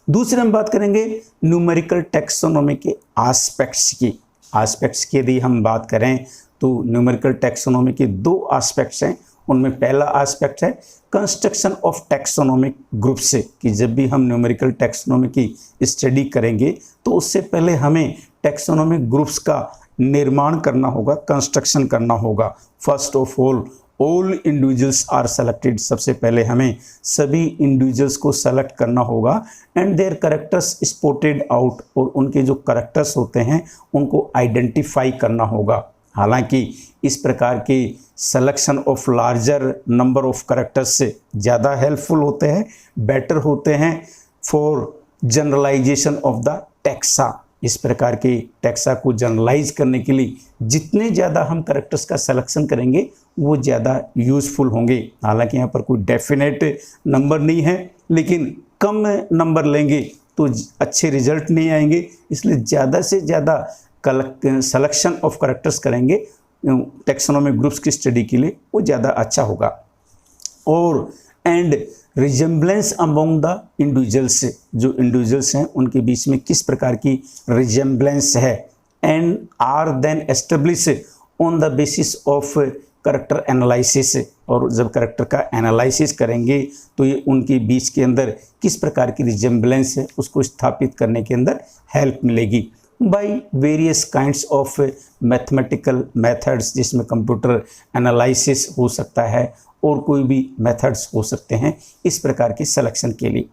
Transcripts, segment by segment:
दूसरे हम बात करेंगे न्यूमेरिकल टैक्सोनॉमी के एस्पेक्ट्स की। एस्पेक्ट्स की यदि हम बात करें तो न्यूमेरिकल टैक्सोनॉमी के दो एस्पेक्ट्स हैं। उनमें पहला एस्पेक्ट है कंस्ट्रक्शन ऑफ टैक्सोनॉमिक ग्रुप से, कि जब भी हम न्यूमेरिकल टैक्सोनॉमी की स्टडी करेंगे तो उससे पहले हमें टैक्सोनॉमिक ग्रुप्स का निर्माण करना होगा, कंस्ट्रक्शन करना होगा। First of all individuals are selected, सबसे पहले हमें सभी इंडिविजुअल्स को सेलेक्ट करना होगा and their characters spotted out, और उनके जो कैरेक्टर्स होते हैं उनको आइडेंटिफाई करना होगा। हालांकि इस प्रकार के selection of larger number of characters से ज़्यादा हेल्पफुल होते हैं, बेटर होते हैं for generalization of the taxa. इस प्रकार के टैक्सा को जनरलाइज करने के लिए जितने ज़्यादा हम कैरेक्टर्स का सिलेक्शन करेंगे वो ज़्यादा यूज़फुल होंगे। हालांकि यहाँ पर कोई डेफिनेट नंबर नहीं है, लेकिन कम नंबर लेंगे तो अच्छे रिजल्ट नहीं आएंगे, इसलिए ज़्यादा से ज़्यादा सिलेक्शन ऑफ कैरेक्टर्स करेंगे टैक्सोनॉमिक ग्रुप्स की स्टडी के लिए, वो ज़्यादा अच्छा होगा। और and resemblance among the individuals, जो इंडिविजुअल्स हैं उनके बीच में किस प्रकार की रिजेम्बलेंस है, and are then establish on the basis of character analysis, और जब कैरेक्टर का एनालिसिस करेंगे तो ये उनके बीच के अंदर किस प्रकार की रिजेम्बलेंस है उसको स्थापित करने के अंदर हेल्प मिलेगी by various kinds of mathematical methods, जिसमें कंप्यूटर एनालिसिस हो सकता है और कोई भी मेथड्स हो सकते हैं इस प्रकार की सिलेक्शन के लिए।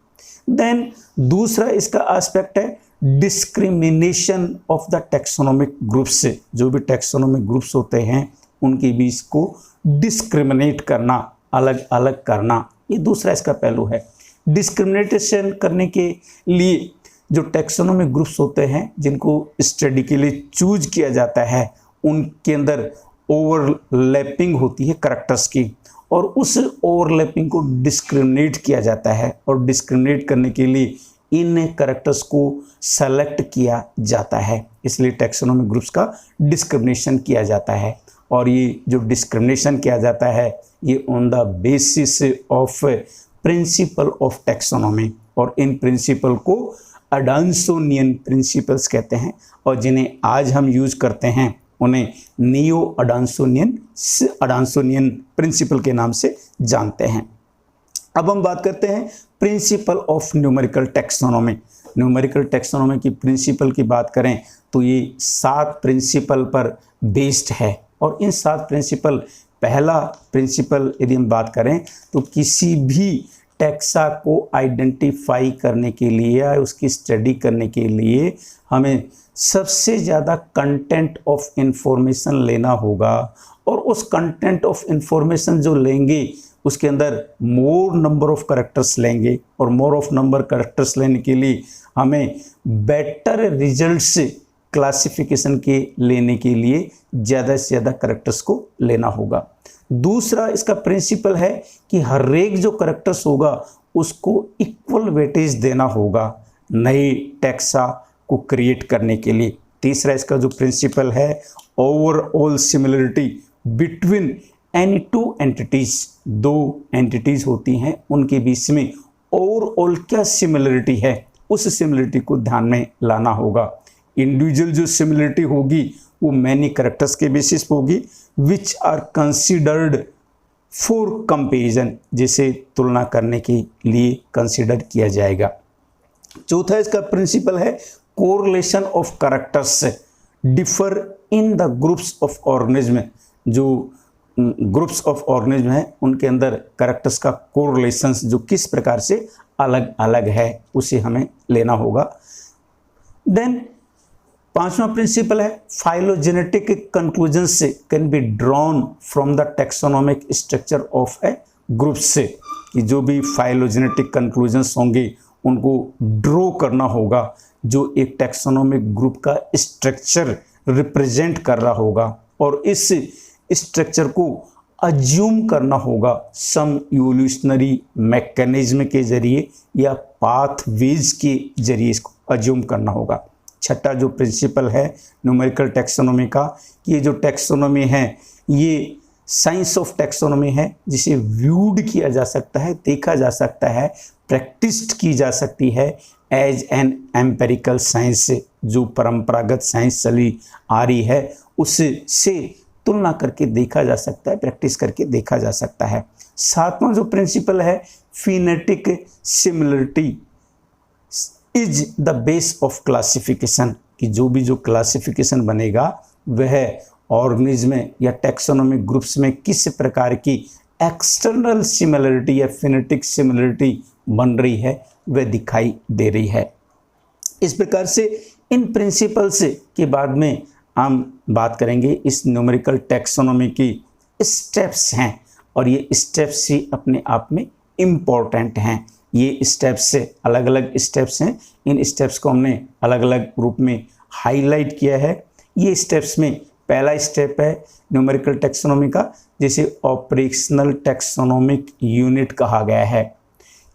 देन दूसरा इसका एस्पेक्ट है discrimination of the taxonomic groups, जो भी टैक्सोनॉमिक ग्रुप्स होते हैं उनके बीच को डिस्क्रिमिनेट करना, अलग अलग करना, ये दूसरा इसका पहलू है। डिस्क्रिमिनेशन करने के लिए जो टैक्सोनॉमिक ग्रुप्स होते हैं जिनको स्टडी के लिए चूज किया जाता है उनके अंदर ओवरलैपिंग होती है कैरेक्टर्स की, और उस ओवरलैपिंग को डिस्क्रिमिनेट किया जाता है, और डिस्क्रिमिनेट करने के लिए इन कैरेक्टर्स को सेलेक्ट किया जाता है, इसलिए टैक्सोनॉमिक ग्रुप्स का डिस्क्रिमिनेशन किया जाता है। और ये जो डिस्क्रिमिनेशन किया जाता है ये on the basis of principle of taxonomy, और इन प्रिंसिपल को अडांसोनियन प्रिंसिपल्स कहते हैं, और जिन्हें आज हम यूज करते हैं उन्हें नियो अडांसोनियन प्रिंसिपल के नाम से जानते हैं। अब हम बात करते हैं principle of numerical taxonomy. Numerical taxonomy की प्रिंसिपल की बात करें तो ये 7 प्रिंसिपल पर बेस्ड है, और इन 7 प्रिंसिपल, पहला प्रिंसिपल यदि हम बात करें तो किसी भी टैक्सा को आइडेंटिफाई करने के लिए या उसकी स्टडी करने के लिए हमें सबसे ज़्यादा कंटेंट ऑफ इंफॉर्मेशन लेना होगा, और उस कंटेंट ऑफ इंफॉर्मेशन जो लेंगे उसके अंदर मोर नंबर ऑफ कैरेक्टर्स लेंगे, और मोर ऑफ नंबर कैरेक्टर्स लेने के लिए हमें बेटर रिजल्ट्स क्लासिफिकेशन के लेने के लिए ज़्यादा से ज़्यादा कैरेक्टर्स को लेना होगा। दूसरा इसका प्रिंसिपल है कि हर एक जो कैरेक्टर्स होगा उसको इक्वल वेटेज देना होगा नए टैक्सा को क्रिएट करने के लिए। तीसरा इसका जो प्रिंसिपल है overall similarity between any 2 entities, 2 entities होती हैं उनके बीच में ओवरऑल क्या सिमिलरिटी है उस सिमिलरिटी को ध्यान में लाना होगा। इंडिविजुअल जो सिमिलरिटी होगी वो मैनी कैरेक्टर्स के बेसिस पर होगी which are considered for comparison, जिसे तुलना करने के लिए कंसिडर किया जाएगा। चौथा इसका प्रिंसिपल है correlation of characters differ in the groups of organism. जो ग्रुप्स ऑफ ऑर्गेनिज्म है उनके अंदर कैरेक्टर्स का कोरिलेशंस जो किस प्रकार से अलग अलग है उसे हमें लेना होगा। देन पांचवा प्रिंसिपल है फाइलोजेनेटिक कंक्लूजन से can be drawn from the taxonomic structure of A group से, कि जो भी फाइलोजेनेटिक कंक्लूजन्स होंगे उनको ड्रॉ करना होगा जो एक टैक्सोनॉमिक ग्रुप का स्ट्रक्चर रिप्रेजेंट कर रहा होगा, और इस स्ट्रक्चर को अज्यूम करना होगा सम इवोल्यूशनरी मैकेनिज्म के जरिए या पाथवेज के जरिए इसको अज्यूम करना होगा। छठा जो प्रिंसिपल है न्यूमेरिकल टैक्सोनॉमी का, कि ये जो टैक्सोनॉमी है ये साइंस ऑफ टैक्सोनॉमी है जिसे व्यूड किया जा सकता है, देखा जा सकता है, प्रैक्टिस्ड की जा सकती है एज एन एम्पेरिकल साइंस, जो परंपरागत साइंस चली आ रही है उससे तुलना करके देखा जा सकता है, प्रैक्टिस करके देखा जा सकता है। सातवां जो प्रिंसिपल है phenetic similarity is the base of classification, कि जो क्लासिफिकेशन बनेगा वह ऑर्गेनिज्म या टैक्सोनॉमिक ग्रुप्स में किस प्रकार की एक्सटर्नल सिमिलरिटी या फिनेटिक सिमिलरिटी बन रही है वह दिखाई दे रही है। इस प्रकार से इन प्रिंसिपल्स के बाद में हम बात करेंगे इस न्यूमेरिकल टैक्सोनॉमी की स्टेप्स हैं, और ये स्टेप्स ही अपने आप में इम्पॉर्टेंट हैं। ये स्टेप्स अलग अलग स्टेप्स हैं, इन स्टेप्स को हमने अलग अलग रूप में हाईलाइट किया है। ये स्टेप्स में पहला स्टेप है न्यूमेरिकल टैक्सोनॉमी का, जिसे ऑपरेशनल टैक्सोनॉमिक यूनिट कहा गया है।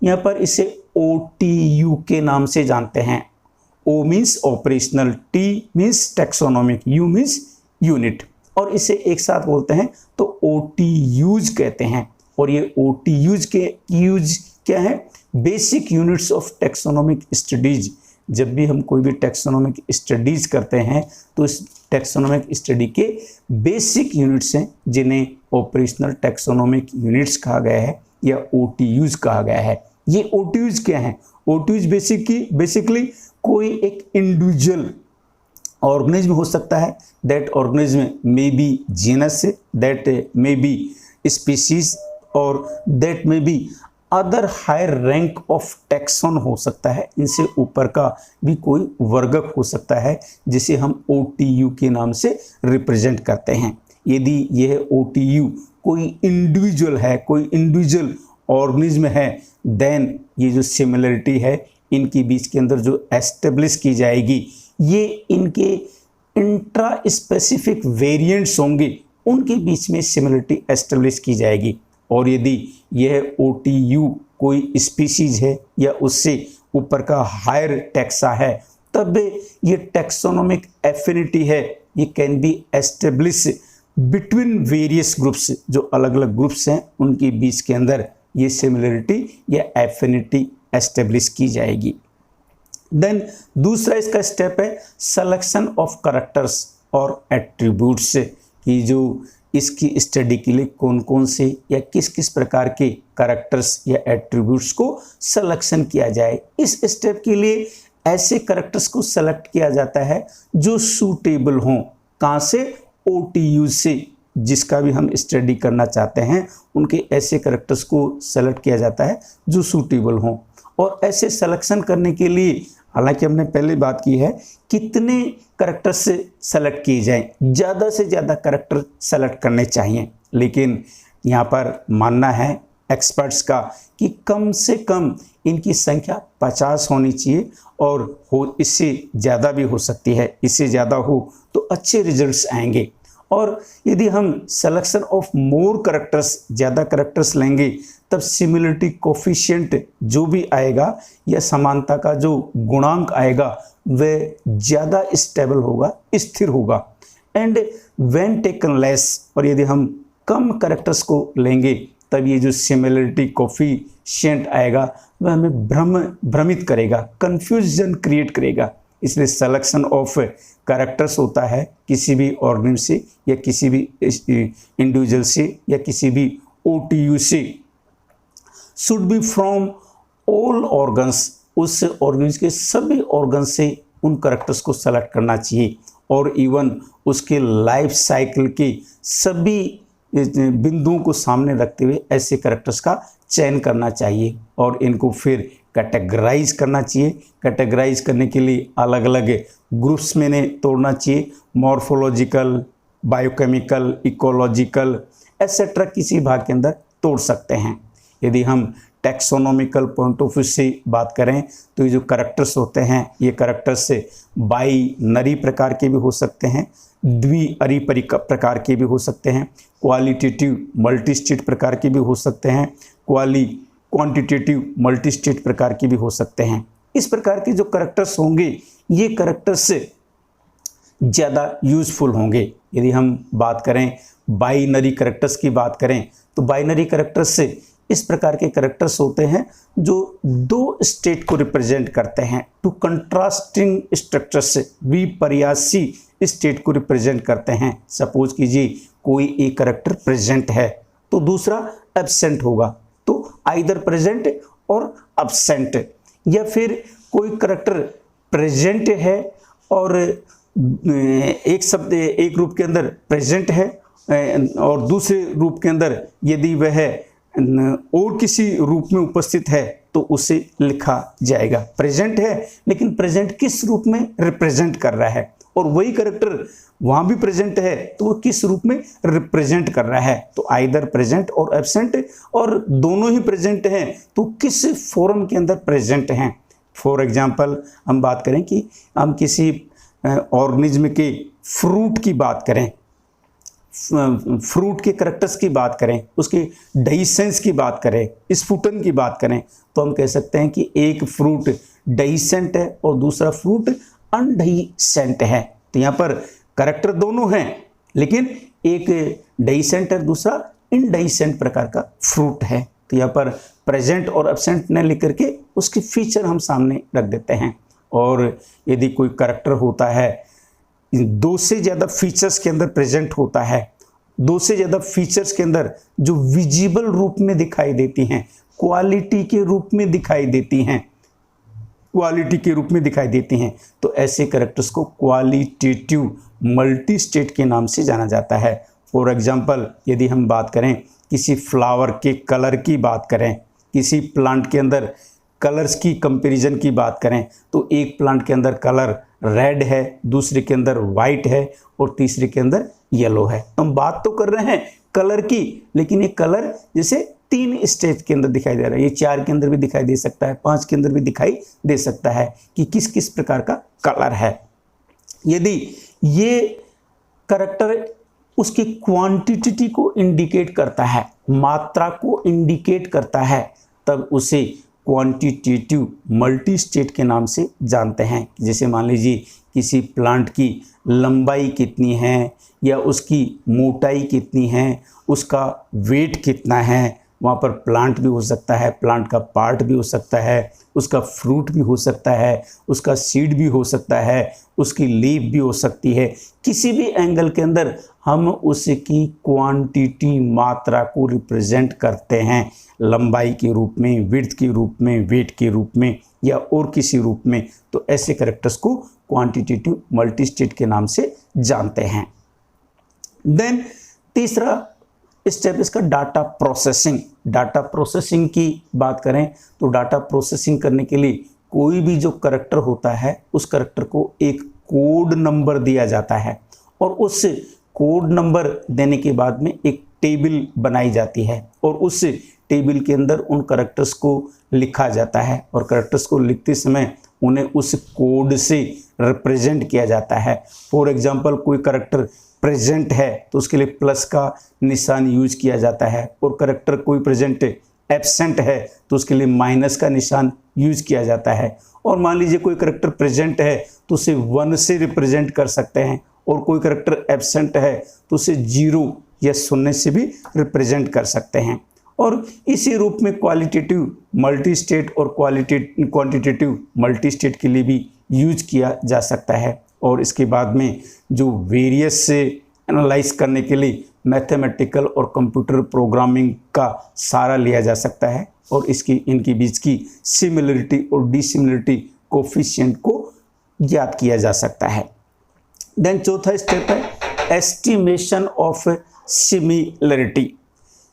यहाँ पर इसे OTU के नाम से जानते हैं। O means operational, T means taxonomic, U means unit, और इसे एक साथ बोलते हैं तो OTUs कहते हैं। और ये OTUs के यूज क्या है? Basic units of taxonomic studies. जब भी हम कोई भी टैक्सोनॉमिक स्टडीज करते हैं तो इस टैक्सोनॉमिक स्टडी के बेसिक यूनिट्स हैं जिन्हें ऑपरेशनल टैक्सोनॉमिक यूनिट्स कहा गया है या OTUs कहा गया है। ये OTUs क्या हैं? OTUs बेसिकली कोई एक इंडिविजुअल ऑर्गेनिज्म हो सकता है, that organism may be genus, that may be species, और that may be other higher rank of taxon हो सकता है। इनसे ऊपर का भी कोई वर्गक हो सकता है जिसे हम OTU के नाम से रिप्रेजेंट करते हैं। यदि यह OTU कोई इंडिविजुअल है, कोई इंडिविजुअल ऑर्गेनिज्म है, देन ये जो सिमिलरिटी है इनके बीच के अंदर जो एस्टेब्लिश की जाएगी, ये इनके इंट्रा स्पेसिफिक वेरिएंट्स होंगे, उनके बीच में सिमिलरिटी एस्टेब्लिश की जाएगी। और यदि यह OTU कोई स्पीसीज है या उससे ऊपर का हायर टैक्सा है, तब ये टैक्सोनॉमिक एफिनिटी है, ये can be establish between various groups. जो अलग अलग ग्रुप्स हैं उनके बीच के अंदर ये सिमिलरिटी या एफिनिटी एस्टेब्लिश की जाएगी। देन दूसरा इसका स्टेप है सिलेक्शन ऑफ कैरेक्टर्स और एट्रीब्यूट्स, कि जो इसकी स्टडी के लिए कौन कौन से या किस किस प्रकार के कैरेक्टर्स या एट्रीब्यूट्स को सिलेक्शन किया जाए। इस स्टेप के लिए ऐसे कैरेक्टर्स को सेलेक्ट किया जाता है जो सूटेबल हों। कहाँ से? OTU से। जिसका भी हम स्टडी करना चाहते हैं उनके ऐसे कैरेक्टर्स को सेलेक्ट किया जाता है जो सूटेबल हों। और ऐसे सिलेक्शन करने के लिए, हालांकि हमने पहले बात की है, कितने कैरेक्टर से सेलेक्ट किए जाएं, ज़्यादा से ज़्यादा कैरेक्टर सेलेक्ट करने चाहिए, लेकिन यहाँ पर मानना है एक्सपर्ट्स का कि कम से कम इनकी संख्या 50 होनी चाहिए, और हो इससे ज़्यादा भी हो सकती है। इससे ज़्यादा हो तो अच्छे रिजल्ट्स आएंगे। और यदि हम सिलेक्शन ऑफ मोर कैरेक्टर्स, ज़्यादा कैरेक्टर्स लेंगे, तब सिमिलरिटी कोफिशिएंट जो भी आएगा या समानता का जो गुणांक आएगा वह ज़्यादा स्टेबल होगा, स्थिर होगा। एंड व्हेन टेकन लेस, और यदि हम कम कैरेक्टर्स को लेंगे तब ये जो सिमिलरिटी कोफिशिएंट आएगा वह हमें भ्रमित करेगा, कन्फ्यूजन क्रिएट करेगा। इसलिए सिलेक्शन ऑफ कैरेक्टर्स होता है किसी भी ऑर्गेनिज्म से या किसी भी इंडिविजुअल से या किसी भी OTU से, should be from all organs, उस ऑर्गेनिज्म के सभी ऑर्गन से उन कैरेक्टर्स को सेलेक्ट करना चाहिए। और इवन उसके लाइफ साइकिल के सभी बिंदुओं को सामने रखते हुए ऐसे कैरेक्टर्स का चयन करना चाहिए और इनको फिर कैटेगराइज करना चाहिए। कैटेगराइज करने के लिए अलग अलग ग्रुप्स में इन्हें तोड़ना चाहिए, मॉर्फोलॉजिकल, बायोकेमिकल, इकोलॉजिकल एसेट्रा किसी भाग के अंदर तोड़ सकते हैं। यदि हम टैक्सोनॉमिकल पॉइंट ऑफ व्यू से बात करें तो ये जो कैरेक्टर्स होते हैं ये कैरेक्टर्स से बाइनरी प्रकार के भी हो सकते हैं, द्विअरी प्रकार के भी हो सकते हैं, क्वालिटेटिव मल्टीस्टेट प्रकार के भी हो सकते हैं, क्वांटिटेटिव मल्टीस्टेट प्रकार के भी हो सकते हैं। इस प्रकार के जो कैरेक्टर्स होंगे ये कैरेक्टर्स से ज़्यादा यूजफुल होंगे। यदि हम बात करें बाइनरी कैरेक्टर्स की बात करें तो बाइनरी कैरेक्टर्स से इस प्रकार के कैरेक्टर्स होते हैं जो दो स्टेट को रिप्रेजेंट करते हैं, टू कंट्रास्टिंग स्ट्रक्चर्स से विपर्यासी स्टेट को रिप्रेजेंट करते हैं। सपोज कीजिए कोई एक कैरेक्टर प्रेजेंट है तो दूसरा एब्सेंट होगा, तो आइदर प्रेजेंट और एब्सेंट, या फिर कोई कैरेक्टर प्रेजेंट है और एक रूप के अंदर प्रेजेंट है और दूसरे रूप के अंदर यदि वह और किसी रूप में उपस्थित है तो उसे लिखा जाएगा। प्रेजेंट है लेकिन प्रेजेंट किस रूप में रिप्रेजेंट कर रहा है, और वही कैरेक्टर वहां भी प्रेजेंट है तो वो किस रूप में रिप्रेजेंट कर रहा है, तो आइदर प्रेजेंट और एब्सेंट, और दोनों ही प्रेजेंट हैं तो किस फॉर्म के अंदर प्रेजेंट हैं। फॉर एग्जांपल हम बात करें कि हम किसी ऑर्गेनिज्म के फ्रूट की बात करें, फ्रूट के कैरेक्टर्स की बात करें, उसके डाइसेंस की बात करें, स्फुटन की बात करें, तो हम कह सकते हैं कि एक फ्रूट डाइसेंट है और दूसरा फ्रूट अनडाइसेंट है। तो यहाँ पर कैरेक्टर दोनों हैं लेकिन एक डाइसेंट है, दूसरा इनडाइसेंट प्रकार का फ्रूट है। तो यहाँ पर प्रेजेंट और एब्सेंट न लिख करके उसके फीचर हम सामने रख देते हैं। और यदि कोई कैरेक्टर होता है दो से ज़्यादा फीचर्स के अंदर प्रेजेंट होता है, दो से ज़्यादा फीचर्स के अंदर जो विजिबल रूप में दिखाई देती हैं, क्वालिटी के रूप में दिखाई देती हैं, क्वालिटी के रूप में दिखाई देती हैं, तो ऐसे कैरेक्टर्स को क्वालिटेटिव मल्टी स्टेट के नाम से जाना जाता है। फॉर एग्जांपल यदि हम बात करें किसी फ्लावर के कलर की बात करें, किसी प्लांट के अंदर कलर्स की कंपैरिजन की बात करें, तो एक प्लांट के अंदर कलर रेड है, दूसरे के अंदर वाइट है और तीसरे के अंदर येलो है। हम बात तो कर रहे हैं कलर की, लेकिन ये कलर जैसे 3 स्टेज के अंदर दिखाई दे रहा है, ये 4 के अंदर भी दिखाई दे सकता है, 5 के अंदर भी दिखाई दे सकता है कि किस किस प्रकार का कलर है। यदि ये कैरेक्टर उसकी क्वांटिटी को इंडिकेट करता है, मात्रा को इंडिकेट करता है, तब उसे क्वांटिटेटिव मल्टी स्टेट के नाम से जानते हैं। जैसे मान लीजिए किसी प्लांट की लंबाई कितनी है या उसकी मोटाई कितनी है, उसका वेट कितना है, वहाँ पर प्लांट भी हो सकता है, प्लांट का पार्ट भी हो सकता है, उसका फ्रूट भी हो सकता है, उसका सीड भी हो सकता है, उसकी लीफ भी हो सकती है। किसी भी एंगल के अंदर हम उसकी क्वांटिटी मात्रा को रिप्रेजेंट करते हैं, लंबाई के रूप में, विड्थ के रूप में, वेट के रूप में या और किसी रूप में। तो ऐसे कैरेक्टर्स को क्वांटिटेटिव मल्टी स्टेट के नाम से जानते हैं। देन तीसरा स्टेप इसका डाटा प्रोसेसिंग। डाटा प्रोसेसिंग की बात करें तो डाटा प्रोसेसिंग करने के लिए कोई भी जो कैरेक्टर होता है उस कैरेक्टर को एक कोड नंबर दिया जाता है और उस कोड नंबर देने के बाद में एक टेबल बनाई जाती है और उस टेबल के अंदर उन कैरेक्टर्स को लिखा जाता है और कैरेक्टर्स को लिखते समय उन्हें उस कोड से रिप्रेजेंट किया जाता है। फॉर एग्जांपल कोई कैरेक्टर प्रेजेंट है तो उसके लिए प्लस का निशान यूज किया जाता है और कैरेक्टर कोई प्रेजेंट एब्सेंट है तो उसके लिए माइनस का निशान यूज किया जाता है। और मान लीजिए कोई कैरेक्टर प्रेजेंट है तो उसे 1 से रिप्रेजेंट कर सकते हैं और कोई कैरेक्टर एब्सेंट है तो उसे 0 या 0 से भी रिप्रेजेंट कर सकते हैं। और इसी रूप में क्वालिटेटिव मल्टी स्टेट और क्वांटिटेटिव मल्टी स्टेट के लिए भी यूज किया जा सकता है। और इसके बाद में जो वेरियस से एनालाइज करने के लिए मैथमेटिकल और कंप्यूटर प्रोग्रामिंग का सहारा लिया जा सकता है और इनके बीच की सिमिलरिटी और डिसिमिलरिटी कोफिशिएंट को ज्ञात किया जा सकता है। देन चौथा स्टेप है एस्टिमेशन ऑफ सिमिलरिटी।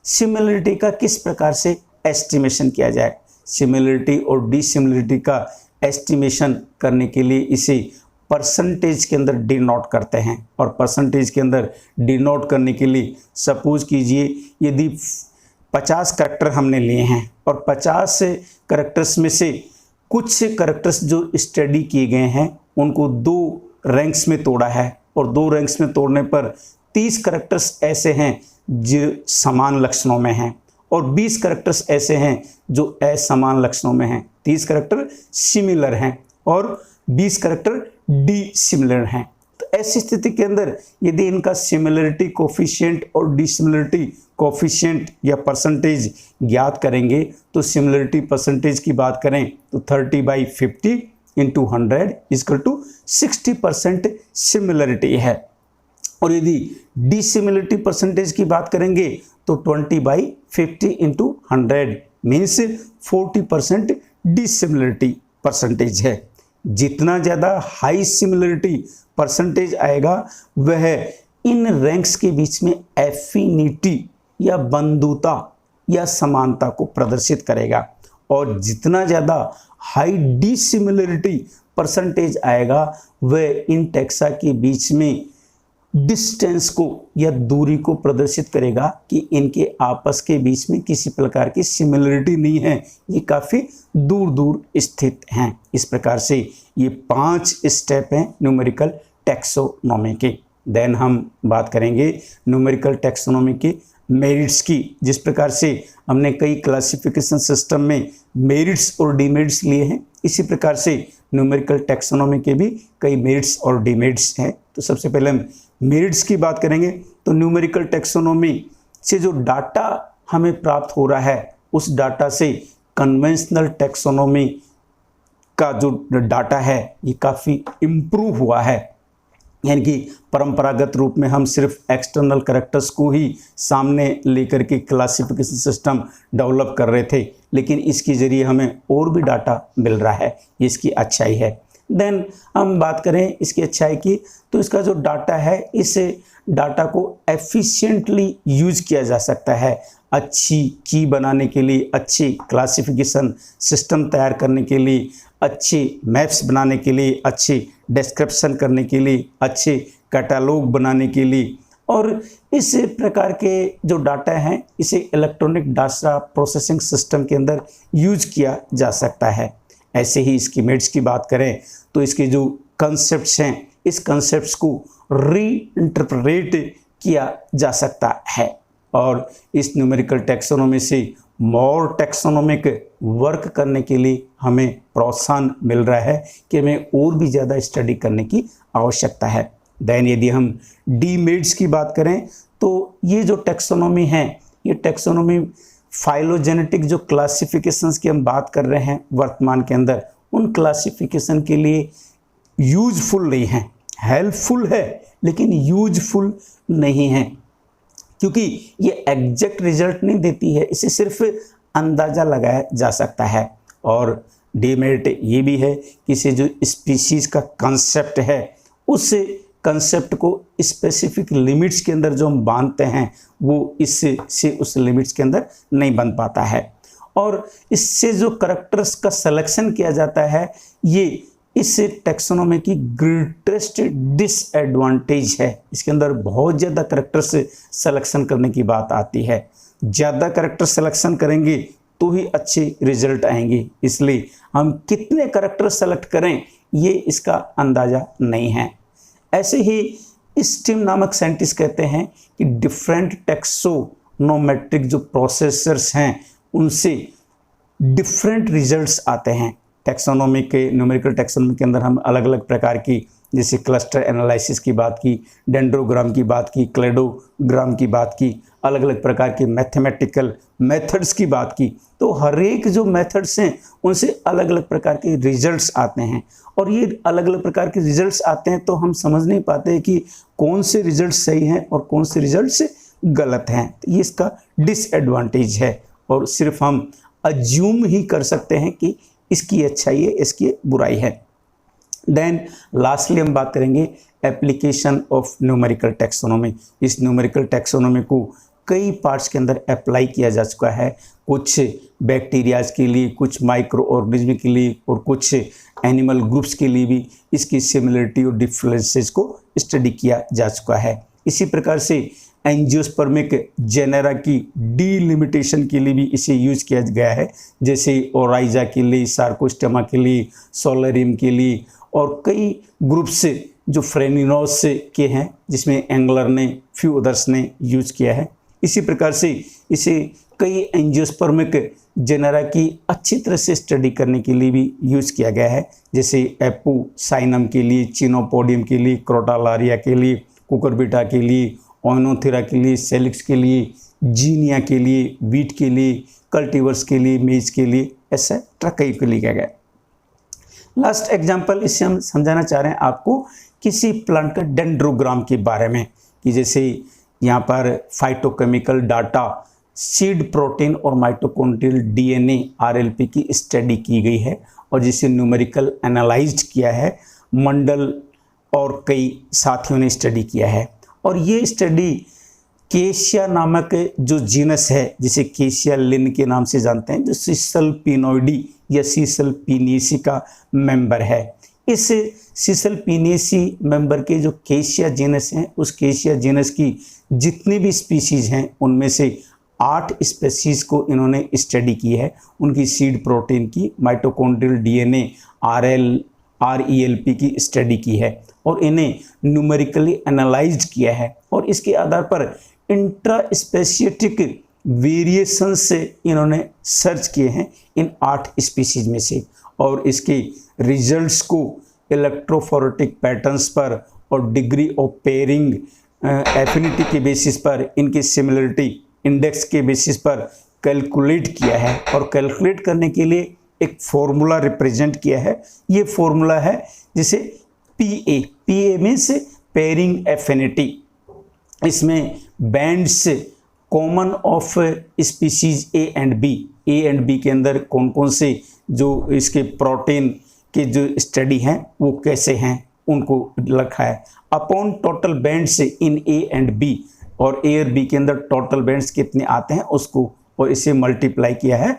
सिमिलरिटी का किस प्रकार से एस्टिमेशन किया जाए। सिमिलरिटी और डिसिमिलरिटी का एस्टिमेशन करने के लिए इसे परसेंटेज के अंदर डिनोट करते हैं और परसेंटेज के अंदर डिनोट करने के लिए सपोज कीजिए यदि 50 कैरेक्टर हमने लिए हैं और 50 कैरेक्टर्स में से कुछ कैरेक्टर्स जो स्टडी किए गए हैं उनको 2 रैंक्स में तोड़ा है और 2 रैंक्स में तोड़ने पर 30 कैरेक्टर्स ऐसे हैं जो समान लक्षणों में हैं और 20 कैरेक्टर्स ऐसे हैं जो असमान लक्षणों में हैं। 30 कैरेक्टर सिमिलर हैं और 20 कैरेक्टर डिसिमिलर हैं। तो ऐसी स्थिति के अंदर यदि इनका सिमिलरिटी कोफिशिएंट और डिसिमिलरिटी कोफिशिएंट या परसेंटेज ज्ञात करेंगे, तो सिमिलरिटी परसेंटेज की बात करें तो 30/50 इंटू 100 इक्वल टू 60% सिमिलरिटी है। और यदि डिसिमिलरिटी परसेंटेज की बात करेंगे तो 20/50 इंटू 100 मीन्स 40% डिसिमिलरिटी परसेंटेज है। जितना ज़्यादा हाई सिमिलरिटी परसेंटेज आएगा वह इन रैंक्स के बीच में एफिनिटी या बंधुता या समानता को प्रदर्शित करेगा, और जितना ज़्यादा हाई डिसिमिलरिटी परसेंटेज आएगा वह इन टैक्सा के बीच में डिस्टेंस को या दूरी को प्रदर्शित करेगा कि इनके आपस के बीच में किसी प्रकार की सिमिलरिटी नहीं है, ये काफ़ी दूर दूर स्थित हैं। इस प्रकार से ये 5 स्टेप हैं न्यूमेरिकल टैक्सोनॉमी के। देन हम बात करेंगे न्यूमेरिकल टैक्सोनॉमी के मेरिट्स की। जिस प्रकार से हमने कई क्लासिफिकेशन सिस्टम में मेरिट्स और डिमेरिट्स लिए हैं, इसी प्रकार से न्यूमेरिकल टैक्सोनॉमी के भी कई मेरिट्स और डिमेरिट्स हैं। तो सबसे पहले हम मेरिट्स की बात करेंगे। तो न्यूमेरिकल टैक्सोनॉमी से जो डाटा हमें प्राप्त हो रहा है उस डाटा से कन्वेंशनल टैक्सोनॉमी का जो डाटा है ये काफ़ी इम्प्रूव हुआ है। यानी कि परंपरागत रूप में हम सिर्फ एक्सटर्नल कैरेक्टर्स को ही सामने लेकर के क्लासिफिकेशन सिस्टम डेवलप कर रहे थे, लेकिन इसके ज़रिए हमें और भी डाटा मिल रहा है, ये इसकी अच्छाई है। देन हम बात करें इसकी अच्छाई की, तो इसका जो डाटा है इस डाटा को एफिशिएंटली यूज किया जा सकता है। अच्छी की बनाने के लिए, अच्छी क्लासिफिकेशन सिस्टम तैयार करने के लिए, अच्छे मैप्स बनाने के लिए, अच्छे डिस्क्रिप्शन करने के लिए, अच्छे कैटलॉग बनाने के लिए, और इस प्रकार के जो डाटा हैं इसे इलेक्ट्रॉनिक डाटा प्रोसेसिंग सिस्टम के अंदर यूज किया जा सकता है। ऐसे ही इसकी मेरिट्स की बात करें तो इसके जो कंसेप्ट्स हैं इस कंसेप्ट्स को रीइंटरप्रेट किया जा सकता है, और इस न्यूमेरिकल टैक्सोनॉमी से मोर टैक्सोनॉमिक वर्क करने के लिए हमें प्रोत्साहन मिल रहा है कि हमें और भी ज़्यादा स्टडी करने की आवश्यकता है। देन यदि हम डीमेरिट्स की बात करें तो ये जो टैक्सोनॉमी है ये टैक्सोनॉमी फाइलोजेनेटिक जो क्लासिफिकेशंस की हम बात कर रहे हैं वर्तमान के अंदर, उन क्लासिफिकेशन के लिए यूजफुल नहीं है। हेल्पफुल है लेकिन यूजफुल नहीं है, क्योंकि ये एग्जैक्ट रिजल्ट नहीं देती है, इसे सिर्फ अंदाज़ा लगाया जा सकता है। और डीमेरिट ये भी है कि इसे जो स्पीशीज़ का कंसेप्ट है उस कंसेप्ट को स्पेसिफिक लिमिट्स के अंदर जो हम बांधते हैं वो इससे उस लिमिट्स के अंदर नहीं बन पाता है। और इससे जो कैरेक्टर्स का सिलेक्शन किया जाता है ये इस टैक्सोनॉमी की ग्रेटेस्ट डिसएडवांटेज है। इसके अंदर बहुत ज़्यादा कैरेक्टर्स सिलेक्शन करने की बात आती है। ज़्यादा कैरेक्टर सिलेक्शन करेंगे तो ही अच्छे रिजल्ट आएंगे, इसलिए हम कितने कैरेक्टर सेलेक्ट करें ये इसका अंदाज़ा नहीं है। ऐसे ही स्टीम नामक साइंटिस्ट कहते हैं कि डिफरेंट टैक्सोनोमेट्रिक जो प्रोसेसर्स हैं उनसे डिफरेंट रिजल्ट्स आते हैं। टैक्सोनॉमी के न्यूमेरिकल टैक्सोनॉमी के अंदर हम अलग अलग प्रकार की, जैसे क्लस्टर एनालिसिस की बात की, डेंड्रोग्राम की बात की, क्लेडोग्राम की बात की, अलग अलग प्रकार के मैथमेटिकल मेथड्स की बात की, तो हर एक जो मेथड्स हैं उनसे अलग अलग प्रकार के रिजल्ट्स आते हैं। और ये अलग अलग प्रकार के रिजल्ट्स आते हैं तो हम समझ नहीं पाते कि कौन से रिजल्ट सही हैं और कौन से रिजल्ट्स गलत हैं। तो ये इसका डिसएडवांटेज है और सिर्फ हम अज्यूम ही कर सकते हैं कि इसकी अच्छाई है, इसकी बुराई है। देन लास्टली हम बात करेंगे एप्लीकेशन ऑफ न्यूमेरिकल टैक्सोनॉमी। इस न्यूमेरिकल टैक्सोनॉमी को कई पार्ट्स के अंदर अप्लाई किया जा चुका है, कुछ बैक्टीरियाज के लिए, कुछ माइक्रो ऑर्गेनिज्म के लिए और कुछ एनिमल ग्रुप्स के लिए भी इसकी सिमिलरिटी और डिफरेंसेस को स्टडी किया जा चुका है। इसी प्रकार से एंजियोस्पर्मिक जेनेरा की डीलिमिटेशन के लिए भी इसे यूज किया गया है, जैसे ओराइजा के लिए, सार्कोस्टेमा के लिए, सोलरियम के लिए, और कई ग्रुप्स जो फ्रेनिनोस के हैं जिसमें एंगलर ने, फ्यू अदर्स ने यूज किया है। इसी प्रकार से इसे कई एंजियोस्पर्मिक जेनेरा की अच्छी तरह से स्टडी करने के लिए भी यूज़ किया गया है, जैसे एपोसाइनम के लिए, चिनोपोडियम के लिए, क्रोटालारिया के लिए, कुकुरबिटा के लिए, ओइनोथेरा के लिए, सेलिक्स के लिए, जीनिया के लिए, वीट के लिए, कल्टीवर्स के लिए, मेज के लिए, ऐसा कई के लिए किया गया। लास्ट एग्जाम्पल इससे हम समझाना चाह रहे हैं आपको किसी प्लांट का डेंड्रोग्राम के बारे में, कि जैसे यहाँ पर फाइटोकेमिकल डाटा, सीड प्रोटीन और माइटोकॉन्ड्रियल डीएनए आरएलपी की स्टडी की गई है और जिसे न्यूमेरिकल एनालाइज्ड किया है, मंडल और कई साथियों ने स्टडी किया है। और ये स्टडी केशिया नामक जो जीनस है, जिसे केशिया लिन के नाम से जानते हैं, जो सीसल पिनोइडी या सीसल पिनियसी का मेंबर है। इस सीसल पिनियसी मेंबर के जो केशिया जीनस हैं, उस केशिया जीनस की जितनी भी स्पीशीज हैं उनमें से 8 स्पीशीज को इन्होंने स्टडी की है, उनकी सीड प्रोटीन की, माइटोकॉन्ड्रियल डीएनए, आरईएलपी की स्टडी की है और इन्हें न्यूमेरिकली एनालाइज्ड किया है और इसके आधार पर इंट्रास्पेशिएटिक वेरिएशन से इन्होंने सर्च किए हैं इन 8 स्पीशीज में से और इसके रिजल्ट्स को इलेक्ट्रोफोरेटिक पैटर्न्स पर और डिग्री ऑफ पेयरिंग एफिनिटी के बेसिस पर, इनके सिमिलरिटी इंडेक्स के बेसिस पर कैलकुलेट किया है और कैलकुलेट करने के लिए एक फॉर्मूला रिप्रेजेंट किया है। ये फॉर्मूला है जिसे पीए मीन्स पेयरिंग एफिनिटी। इसमें bands common of species A and B के अंदर कौन कौन से जो इसके प्रोटीन के जो स्टडी हैं वो कैसे हैं उनको लिखा है। Upon total bands in A and B, और ए और बी के अंदर टोटल बैंड्स कितने आते हैं उसको, और इसे मल्टीप्लाई किया है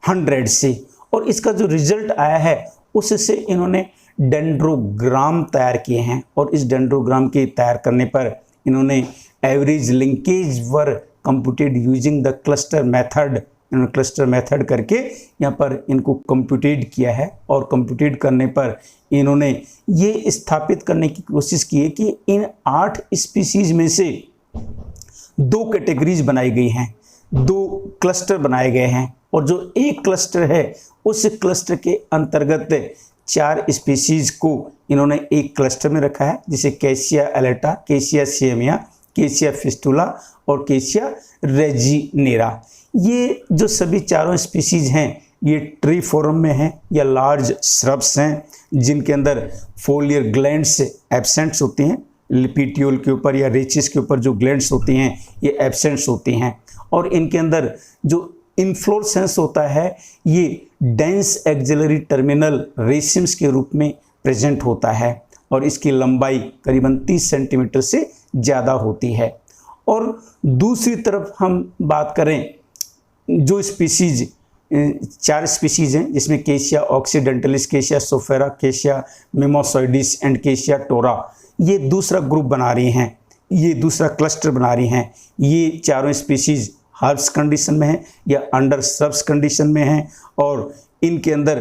100 से और इसका जो रिजल्ट आया है उससे इन्होंने डेंड्रोग्राम तैयार किए हैं और इस डेंड्रोग्राम के तैयार करने पर इन्होंने average linkage were computed using the cluster method. इन्होंने क्लस्टर मेथड करके यहाँ पर इनको कंप्यूटेड किया है और कंप्यूटेड करने पर इन्होंने ये स्थापित करने की कोशिश की है कि इन 8 स्पीशीज में से 2 कैटेगरीज बनाई गई हैं, 2 क्लस्टर बनाए गए हैं और जो एक क्लस्टर है उस क्लस्टर के अंतर्गत 4 स्पीशीज को इन्होंने एक क्लस्टर में रखा है, जिसे कैसिया एलेटा, कैसिया सियमिया, कैसिया फिस्टुला और कैसिया रेजिनेरा। ये जो सभी चारों स्पीशीज हैं ये ट्री फॉर्म में हैं या लार्ज श्रब्स हैं जिनके अंदर फोलियर ग्लैंड्स एब्सेंट्स होती हैं, लिपिट्यूल के ऊपर या रेचिस के ऊपर जो ग्लैंड्स होती हैं ये एब्सेंट्स होती हैं और इनके अंदर जो इन्फ्लोरेसेंस होता है ये डेंस एक्सिलरी टर्मिनल रेसिम्स के रूप में प्रेजेंट होता है और इसकी लंबाई करीबन 30 सेंटीमीटर से ज़्यादा होती है। और दूसरी तरफ हम बात करें जो स्पीशीज 4 स्पीशीज हैं जिसमें Cassia occidentalis, Cassia sophera, Cassia mimosoides and Cassia tora, ये दूसरा ग्रुप बना रही हैं, ये दूसरा क्लस्टर बना रही हैं। ये चारों स्पीशीज हर्ब्स कंडीशन में हैं या अंडर श्रब्स कंडीशन में हैं और इनके अंदर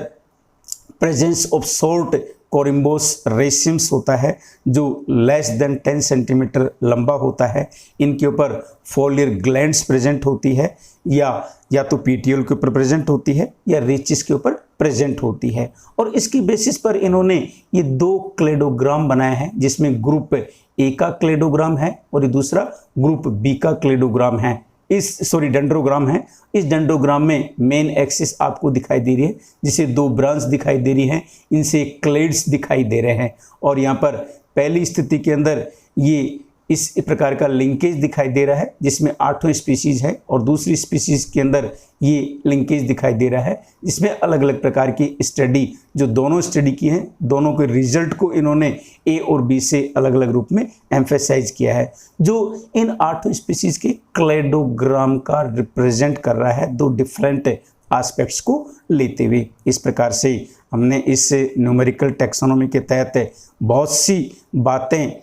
प्रेजेंस ऑफ शॉर्ट कोरिम्बोस रेसिम्स होता है जो लेस देन 10 सेंटीमीटर लंबा होता है। इनके ऊपर फोलियर ग्लैंड्स प्रेजेंट होती है या तो पीटीओल के ऊपर प्रेजेंट होती है या रेचिस के ऊपर प्रेजेंट होती है और इसकी बेसिस पर इन्होंने ये 2 क्लेडोग्राम बनाए हैं जिसमें ग्रुप ए का क्लेडोग्राम है और ये दूसरा ग्रुप बी का क्लेडोग्राम है। डेंड्रोग्राम है। इस डेंड्रोग्राम में मेन एक्सिस आपको दिखाई दे रही है जिसे 2 ब्रांच दिखाई दे रही हैं, इनसे क्लेड्स दिखाई दे रहे हैं और यहाँ पर पहली स्थिति के अंदर ये इस प्रकार का लिंकेज दिखाई दे रहा है जिसमें 8 स्पीशीज है और दूसरी स्पीशीज के अंदर ये लिंकेज दिखाई दे रहा है जिसमें अलग अलग प्रकार की स्टडी जो दोनों स्टडी की हैं, दोनों के रिजल्ट को इन्होंने ए और बी से अलग अलग रूप में एम्फेसाइज किया है जो इन 8 स्पीशीज के क्लेडोग्राम का रिप्रेजेंट कर रहा है 2 डिफरेंट एस्पेक्ट्स को लेते हुए। इस प्रकार से हमने इस न्यूमेरिकल टैक्सोनॉमी के तहत बहुत सी बातें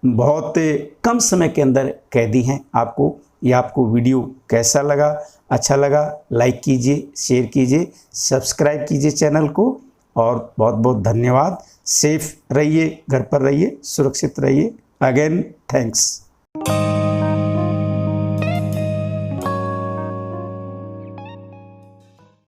बहुत कम समय के अंदर कह दी हैं आपको। ये आपको वीडियो कैसा लगा, अच्छा लगा लाइक कीजिए, शेयर कीजिए, सब्सक्राइब कीजिए चैनल को और बहुत बहुत धन्यवाद। सेफ रहिए, घर पर रहिए, सुरक्षित रहिए। Again thanks.